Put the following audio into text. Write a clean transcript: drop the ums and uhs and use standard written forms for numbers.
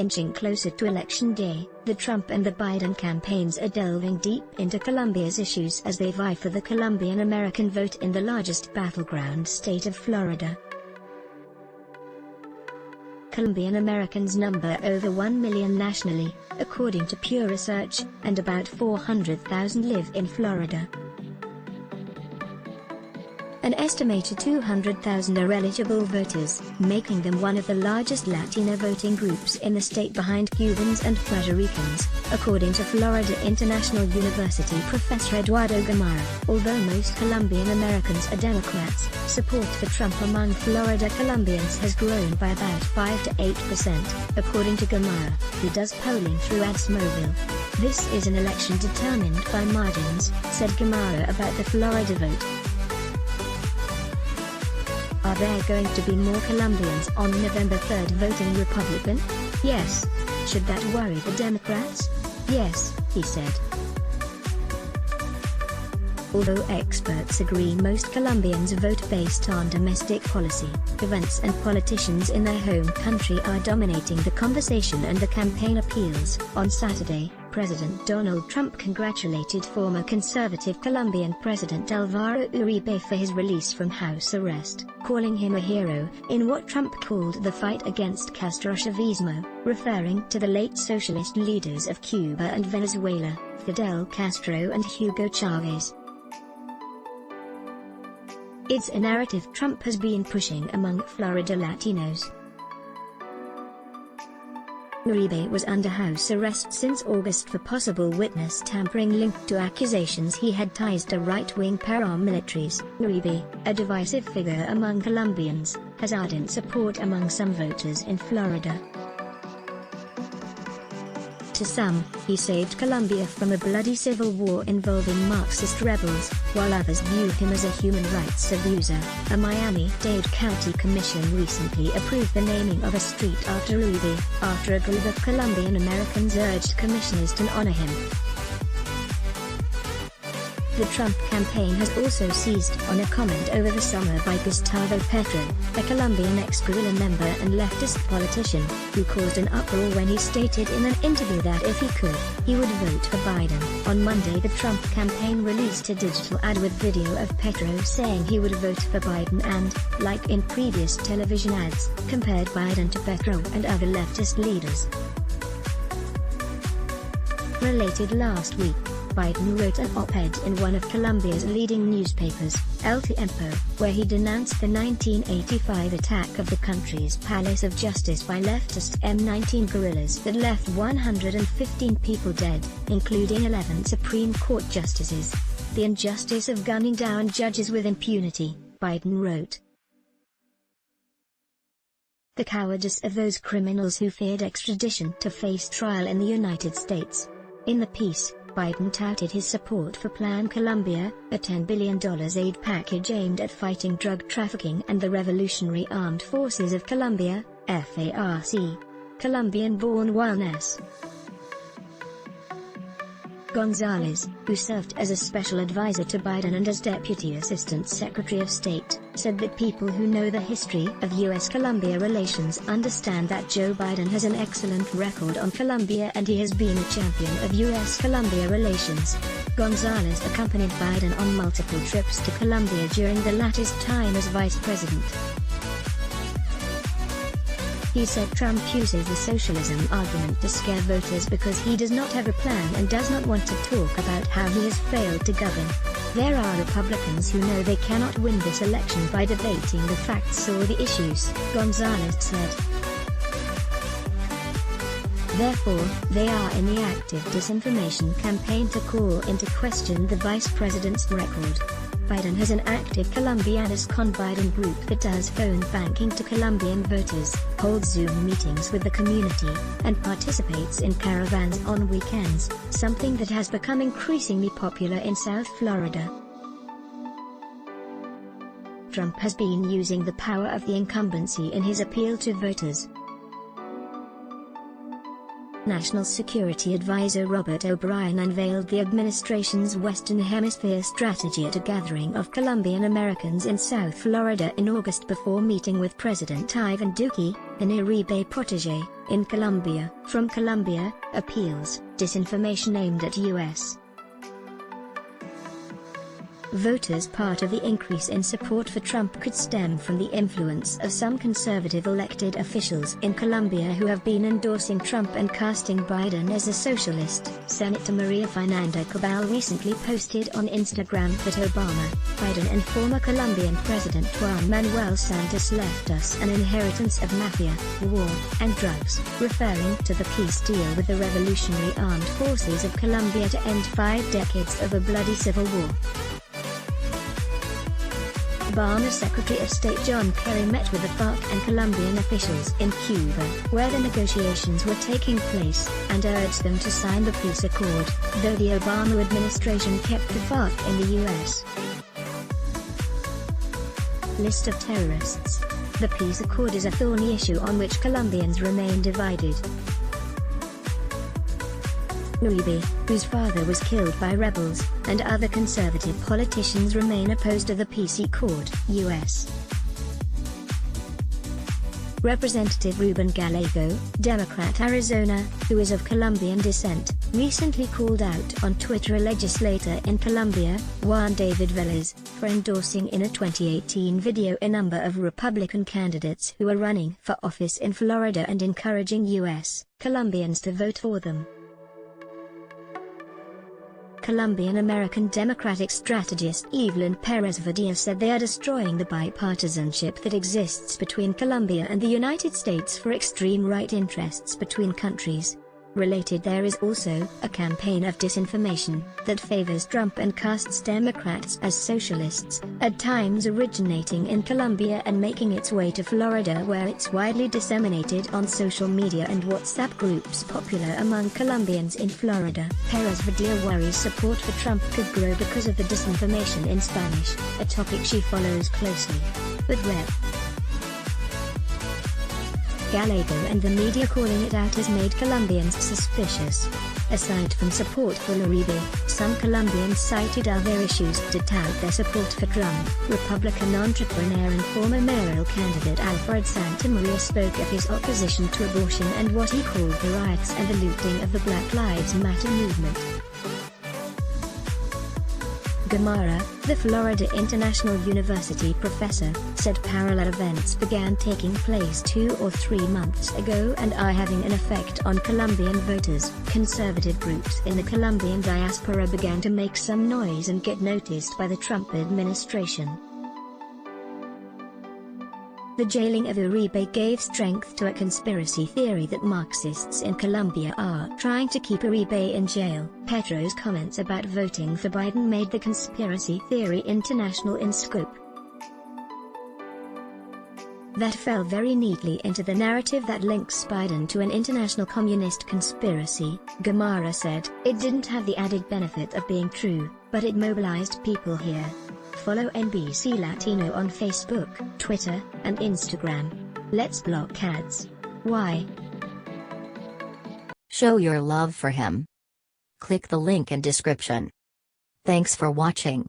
inching closer to Election Day, the Trump and the Biden campaigns are delving deep into Colombia's issues as they vie for the Colombian American vote in the largest battleground state of Florida. Colombian Americans number over 1 million nationally, according to Pew Research, and about 400,000 live in Florida. An estimated 200,000 are eligible voters, making them one of the largest Latino voting groups in the state behind Cubans and Puerto Ricans, according to Florida International University professor Eduardo Gamarra. Although most Colombian Americans are Democrats, support for Trump among Florida Colombians has grown by about 5 to 8%, according to Gamarra, who does polling through AdsMobile. This is an election determined by margins, said Gamarra about the Florida vote. Are there going to be more Colombians on November 3rd voting Republican? Yes. Should that worry the Democrats? Yes, he said. Although experts agree most Colombians vote based on domestic policy, events and politicians in their home country are dominating the conversation and the campaign appeals. On Saturday, President Donald Trump congratulated former conservative Colombian President Álvaro Uribe for his release from house arrest, calling him a hero, in what Trump called the fight against Castrochavismo, referring to the late socialist leaders of Cuba and Venezuela, Fidel Castro and Hugo Chavez. It's a narrative Trump has been pushing among Florida Latinos. Uribe was under house arrest since August for possible witness tampering linked to accusations he had ties to right-wing paramilitaries. Uribe, a divisive figure among Colombians, has ardent support among some voters in Florida. To some, he saved Colombia from a bloody civil war involving Marxist rebels, while others view him as a human rights abuser. A Miami-Dade County Commission recently approved the naming of a street after Uribe, after a group of Colombian Americans urged commissioners to honor him. The Trump campaign has also seized on a comment over the summer by Gustavo Petro, a Colombian ex-guerrilla member and leftist politician, who caused an uproar when he stated in an interview that if he could, he would vote for Biden. On Monday, the Trump campaign released a digital ad with video of Petro saying he would vote for Biden and, like in previous television ads, compared Biden to Petro and other leftist leaders. Related last week, Biden wrote an op-ed in one of Colombia's leading newspapers, El Tiempo, where he denounced the 1985 attack of the country's Palace of Justice by leftist M19 guerrillas that left 115 people dead, including 11 Supreme Court justices. The injustice of gunning down judges with impunity, Biden wrote. The cowardice of those criminals who feared extradition to face trial in the United States. In the piece, Biden touted his support for Plan Colombia, a $10 billion aid package aimed at fighting drug trafficking and the Revolutionary Armed Forces of Colombia, FARC. Colombian-born Juanes Gonzalez, who served as a special advisor to Biden and as Deputy Assistant Secretary of State, said that people who know the history of U.S.-Colombia relations understand that Joe Biden has an excellent record on Colombia and he has been a champion of U.S.-Colombia relations. Gonzalez accompanied Biden on multiple trips to Colombia during the latter's time as vice president. He said Trump uses the socialism argument to scare voters because he does not have a plan and does not want to talk about how he has failed to govern. There are Republicans who know they cannot win this election by debating the facts or the issues, Gonzalez said. Therefore, they are in the active disinformation campaign to call into question the vice president's record. Biden has an active Colombianos con Biden group that does phone banking to Colombian voters, holds Zoom meetings with the community, and participates in caravans on weekends, something that has become increasingly popular in South Florida. Trump has been using the power of the incumbency in his appeal to voters. National Security Advisor Robert O'Brien unveiled the administration's Western Hemisphere strategy at a gathering of Colombian Americans in South Florida in August before meeting with President Ivan Duque, an Uribe protégé, in Colombia. From Colombia, appeals, disinformation aimed at U.S. voters. Part of the increase in support for Trump could stem from the influence of some conservative elected officials in Colombia who have been endorsing Trump and casting Biden as a socialist. Senator Maria Fernanda Cabal recently posted on Instagram that Obama, Biden and former Colombian President Juan Manuel Santos left us an inheritance of mafia, war, and drugs, referring to the peace deal with the Revolutionary Armed Forces of Colombia to end 5 decades of a bloody civil war. Obama Secretary of State John Kerry met with the FARC and Colombian officials in Cuba, where the negotiations were taking place, and urged them to sign the peace accord, though the Obama administration kept the FARC in the U.S. list of terrorists. The peace accord is a thorny issue on which Colombians remain divided. Uribe, whose father was killed by rebels, and other conservative politicians remain opposed to the peace accord. U.S. Representative Ruben Gallego, Democrat Arizona, who is of Colombian descent, recently called out on Twitter a legislator in Colombia, Juan David Velez, for endorsing in a 2018 video a number of Republican candidates who are running for office in Florida and encouraging U.S. Colombians to vote for them. Colombian American Democratic strategist Evelyn Perez Vadilla said they are destroying the bipartisanship that exists between Colombia and the United States for extreme right interests between countries. Related, there is also a campaign of disinformation that favors Trump and casts Democrats as socialists, at times originating in Colombia and making its way to Florida, where it's widely disseminated on social media and WhatsApp groups popular among Colombians in Florida. Perez Vadilla worries support for Trump could grow because of the disinformation in Spanish, a topic she follows closely. But Rep. Gallego and the media calling it out has made Colombians suspicious. Aside from support for Uribe, some Colombians cited other issues to tout their support for Trump. Republican entrepreneur and former mayoral candidate Alfred Santamaria spoke of his opposition to abortion and what he called the riots and the looting of the Black Lives Matter movement. Gamara, the Florida International University professor, said parallel events began taking place 2 or 3 months ago and are having an effect on Colombian voters. Conservative groups in the Colombian diaspora began to make some noise and get noticed by the Trump administration. The jailing of Uribe gave strength to a conspiracy theory that Marxists in Colombia are trying to keep Uribe in jail. Petro's comments about voting for Biden made the conspiracy theory international in scope. That fell very neatly into the narrative that links Biden to an international communist conspiracy, Gamara said. It didn't have the added benefit of being true, but it mobilized people here. Follow NBC Latino on Facebook, Twitter, and Instagram. Let's block ads. Why? Show your love for him. Click the link in description. Thanks for watching.